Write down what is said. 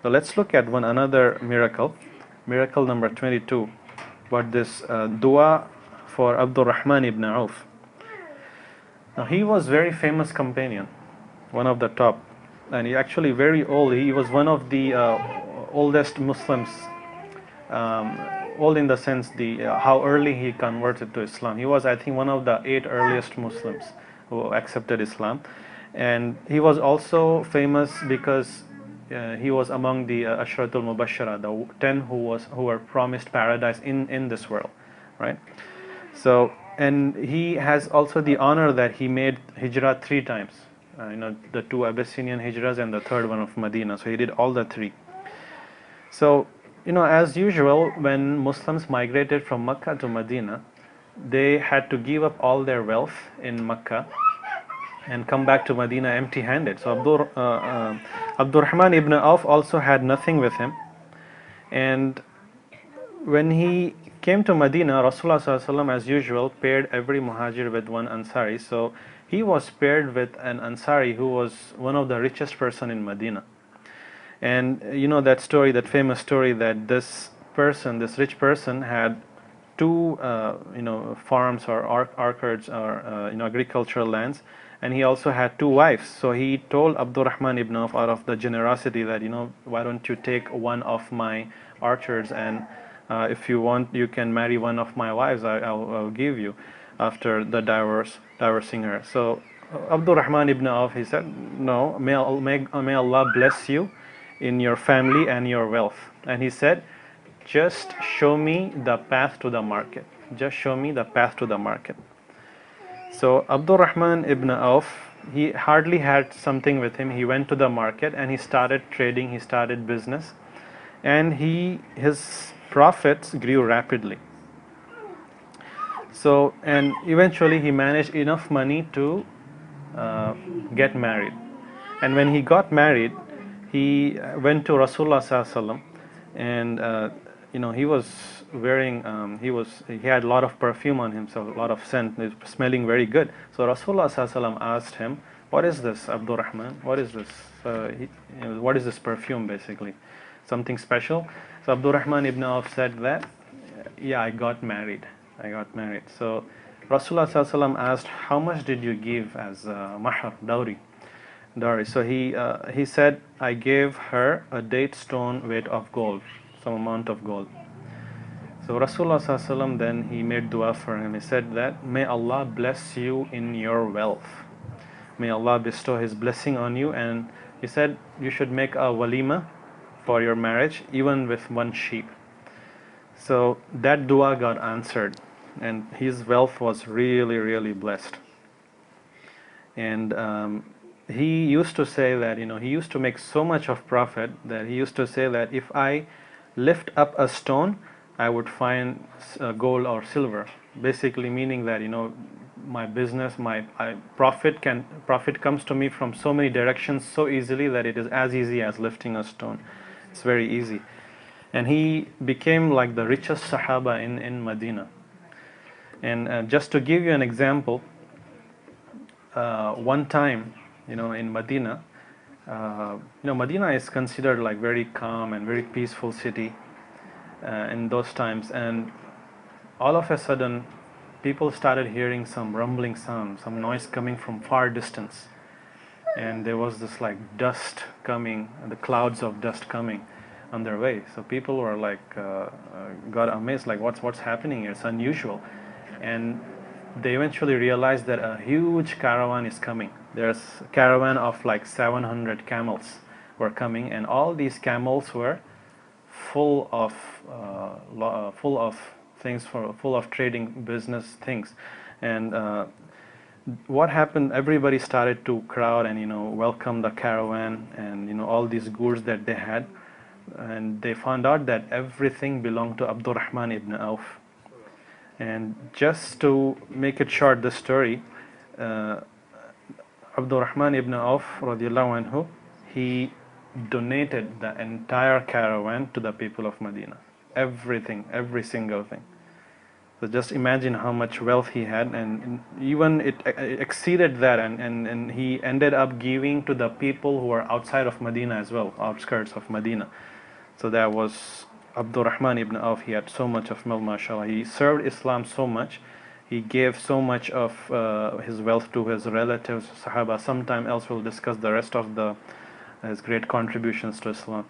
So let's look at another miracle, miracle number 22, what this dua for Abdur Rahman ibn Auf. Now he was very famous companion, one of the top, and he actually very old. He was one of the oldest Muslims, um, old in the sense the how early he converted to Islam. He was, I think, one of the 8 earliest Muslims who accepted Islam, and he was also famous because he was among the Ashratul Mubashshara, the 10 who were promised paradise in this world, right? So, and he has also the honor that he made hijrah 3 times. The 2 Abyssinian hijrahs and the third one of Medina. So he did all the 3. So, as usual, when Muslims migrated from Mecca to Medina, they had to give up all their wealth in Mecca and come back to Medina empty-handed. So Abdurrahman ibn Auf also had nothing with him, and when he came to Medina, Rasulullah ﷺ, as usual, paired every muhajir with one Ansari. So he was paired with an Ansari who was one of the richest person in Medina. And that story, that famous story, that this rich person had 2 farms or orchards or agricultural lands, and he also had 2 wives. So he told Abdurrahman ibn Auf, out of the generosity, that why don't you take one of my orchards, and if you want, you can marry one of my wives. I'll give you after the divorcing her. So Abdurrahman ibn Auf, he said, no, may Allah bless you in your family and your wealth. And he said, just show me the path to the market. Just show me the path to the market. So Abdurrahman ibn Auf, he hardly had something with him. He went to the market and he started trading, he started business, and his profits grew rapidly. So, and eventually he managed enough money to get married. And when he got married, he went to Rasulullah ﷺ, and he was wearing he had a lot of perfume on himself, a lot of scent, smelling very good. So Rasulullah ﷺ asked him, what is this, Abdurrahman? What is this? What is this perfume, basically? Something special? So Abdurrahman ibn Auf said that, yeah, I got married. So Rasulullah ﷺ asked, how much did you give as mahr, dowry? So he said, I gave her a date stone weight of gold, some amount of gold. So Rasulullah ﷺ then, he made dua for him. He said that, may Allah bless you in your wealth. May Allah bestow His blessing on you. And he said, you should make a walima for your marriage, even with 1 sheep. So that dua got answered, and his wealth was really, really blessed. And he used to say that, he used to make so much of profit that he used to say that if I lift up a stone, I would find gold or silver. Basically meaning that, my business, my profit comes to me from so many directions so easily that it is as easy as lifting a stone. It's very easy. And he became like the richest Sahaba in Medina. And just to give you an example, one time, in Medina, Medina is considered like very calm and very peaceful city in those times. And all of a sudden, people started hearing some rumbling sound, some noise coming from far distance. And there was this like dust coming, the clouds of dust coming on their way. So people were like, got amazed, like what's happening here? It's unusual. And they eventually realized that a huge caravan is coming. There's a caravan of like 700 camels were coming, and all these camels were full of things, full of trading business things. And what happened, everybody started to crowd and welcome the caravan and all these goods that they had, and they found out that everything belonged to Abdurrahman ibn Auf. And just to make it short, the story, Abdurrahman ibn Auf radiallahu anhu, he donated the entire caravan to the people of Medina. Everything, every single thing. So just imagine how much wealth he had, and even it exceeded that, and he ended up giving to the people who are outside of Medina as well, outskirts of Medina. So that was Abdur Rahman ibn Auf. He had so much of wealth, mashallah. He served Islam so much. He gave so much of his wealth to his relatives, Sahaba. Sometime else we'll discuss the rest of his great contributions to Islam.